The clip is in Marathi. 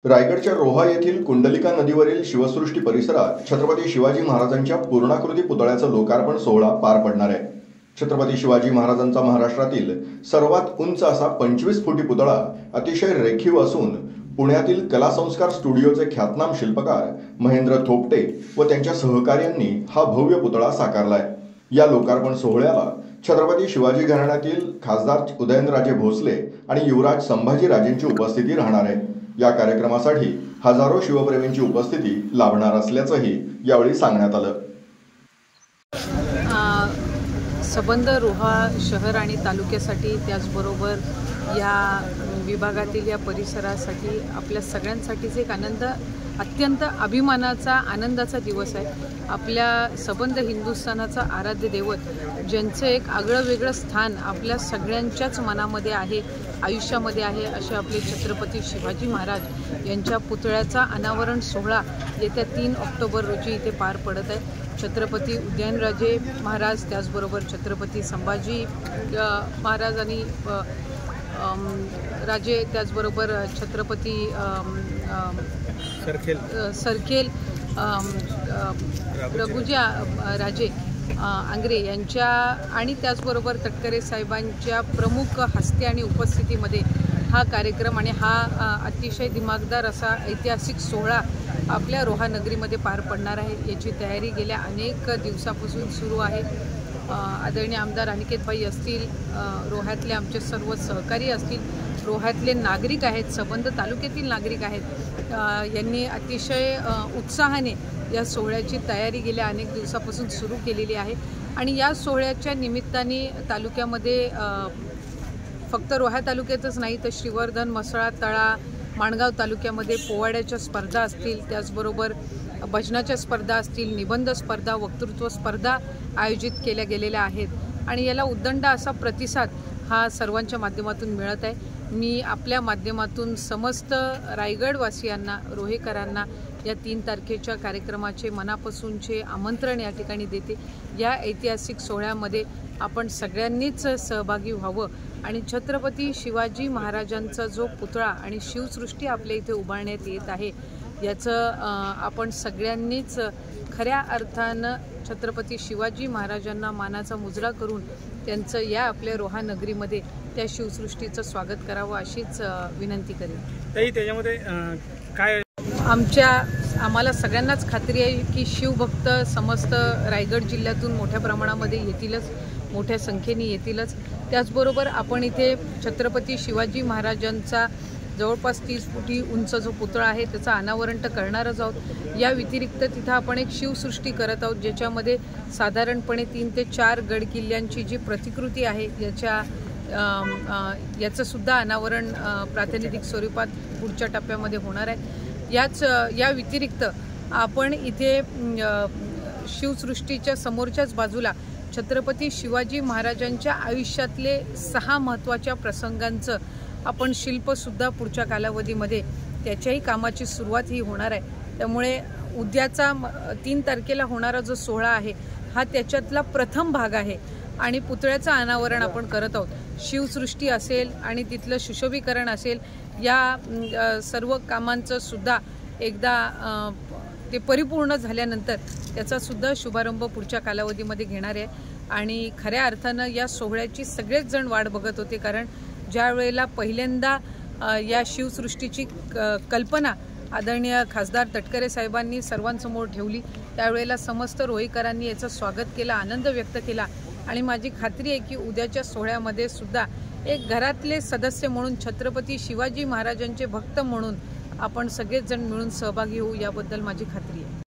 रायगडच्या रोहा येथील कुंडलिका नदीवरील शिवसृष्टी परिसरात छत्रपती शिवाजी महाराजांच्या पूर्णाकृती पुतळ्याचं लोकार्पण सोहळा पार पडणार आहे। छत्रपती शिवाजी महाराजांचा महाराष्ट्रातील सर्वात उंच असा 25 फुटी पुतळा अतिशय रेखीव असून पुण्यातील कला संस्कार स्टुडिओचे ख्यातनाम शिल्पकार महेंद्र थोपटे व त्यांच्या सहकाऱ्यांनी हा भव्य पुतळा साकारलाय। या लोकार्पण सोहळ्याला छत्रपती शिवाजी घराण्यातील खासदार उदयनराजे भोसले आणि युवराज संभाजी राजेंची उपस्थिती राहणार आहे। या कार्यक्रमासाठी हजारो शिवप्रेमींची उपस्थिती लाभणार असल्याचंही यावेळी सांगण्यात आलं। सबंध रोहा शहर आणि तालुक्यासाठी त्याचबरोबर या विभागातील या परिसरासाठी आपल्या सगळ्यांसाठीच एक अत्यंत अभिमानाचा आनंदाचा दिवस आहे। आपल्या सबंध हिंदुस्थानाचा आराध्य दैवत ज्यांचं एक आगळं वेगळं स्थान आपल्या सगळ्यांच्याच मनामध्ये आहे, आयुष्यामध्ये आहे, असे आपले छत्रपती शिवाजी महाराज यांच्या पुतळ्याचा अनावरण सोहळा येत्या 3 ऑक्टोबर रोजी इथे पार पडत आहे। छत्रपती उदयनराजे महाराज त्याचबरोबर छत्रपती संभाजी महाराज आणि राजे त्याचबरोबर छत्रपती सरखेल रघुजी राजे आंग्रे यांच्या आणि त्याचबरोबर तटकरे साहेबांच्या प्रमुख हस्ते आणि उपस्थितीमध्ये हा कार्यक्रम आणि हा अतिशय दिमागदार असा ऐतिहासिक सोहळा आपल्या रोहा नगरीमध्ये पार पडणार आहे। याची तयारी गेल्या अनेक दिवसापासून सुरू आहे। आदरणीय आमदार अनिकेतभाई असतील, रोह्यातले आमचे सर्व सहकारी असतील, रोह्यातले नागरिक आहेत, सबंध तालुक्यातील नागरिक आहेत, यांनी अतिशय उत्साहाने या सोहळ्याची तयारी गेल्या अनेक दिवसापासून सुरू केलेली आहे। आणि या सोहळ्याच्या निमित्ताने तालुक्यामध्ये फक्त रोहा तालुक्यातच नाही तर श्रीवर्धन, म्हसळा, तळा, माणगाव तालुक्यामध्ये पोवाड्याच्या स्पर्धा असतील, त्याचबरोबर भजनाच्या स्पर्धा असतील, निबंध स्पर्धा, वक्तृत्व स्पर्धा आयोजित केल्या गेलेल्या आहेत। आणि याला उद्दंड असा प्रतिसाद हा सर्वांच्या माध्यमातून मिळत आहे। मी आपल्या माध्यमातून समस्त रायगडवासियांना, रोहेकरांना या 3 तारखेच्या कार्यक्रमाचे मनापासूनचे आमंत्रण या ठिकाणी देते। या ऐतिहासिक सोहळ्यामध्ये आपण सगळ्यांनीच सहभागी व्हावं आणि छत्रपती शिवाजी महाराजांचा जो पुतळा आणि शिवसृष्टी आपल्या इथे उभारण्यात येत आहे याचं आपण सगळ्यांनीच खऱ्या अर्थानं छत्रपती शिवाजी महाराजांना मानाचा मुजरा करून त्यांचं या आपल्या रोहा नगरीमध्ये त्या शिवसृष्टीचं स्वागत करावं अशीच विनंती करेन। त्याच्यामध्ये काय आम्हाला सगळ्यांनाच खात्री आहे की शिवभक्त समस्त रायगड जिल्ह्यातून मोठ्या प्रमाणामध्ये येतीलच, मोठ्या संख्येने येतीलच। त्याचबरोबर आपण इथे छत्रपती शिवाजी महाराजांचा जवळपास 30 फुटी उंच जो पुतळा आहे त्याचा अनावरण तर करणारच आहोत। या व्यतिरिक्त तिथं आपण एक शिवसृष्टी करत आहोत ज्याच्यामध्ये साधारणपणे 3 ते 4 गडकिल्ल्यांची जी प्रतिकृती आहे याचं सुद्धा अनावरण प्रातिनिधिक स्वरूपात पुढच्या टप्प्यामध्ये होणार आहे। या व्यतिरिक्त आपण इथे शिवसृष्टीच्या समोरच्याच बाजूला छत्रपती शिवाजी महाराजांच्या आयुष्यातले 6 महत्त्वाच्या प्रसंगांचं आपण शिल्पसुद्धा पुढच्या कालावधीमध्ये त्याच्याही कामाची सुरुवात ही होणार आहे। त्यामुळे उद्याचा 3 तारखेला होणारा जो सोहळा आहे हा त्याच्यातला प्रथम भाग आहे आणि पुतळ्याचं अनावरण आपण करत आहोत। शिवसृष्टी असेल आणि तिथलं सुशोभीकरण असेल, या सर्व कामांचं सुद्धा एकदा ते परिपूर्ण झाल्यानंतर त्याचा सुद्धा शुभारंभ पुढच्या कालावधीमध्ये घेणार आहे। आणि खऱ्या अर्थानं या सोहळ्याची सगळेच जण वाट बघत होते, कारण ज्या वेळेला पहिल्यांदा या शिवसृष्टीची कल्पना आदरणीय खासदार तटकरे साहेबांनी सर्वांसमोर ठेवली त्यावेळेला समस्त रोहीकरांनी याचं स्वागत केलं, आनंद व्यक्त केला। आणि माझी खात्री आहे की उद्याच्या सोहळ्यामध्ये सुद्धा एक घरातले सदस्य म्हणून, छत्रपती शिवाजी महाराजांचे भक्त म्हणून आपण सगळेच जण मिळून सहभागी होऊ याबद्दल माझी खात्री आहे।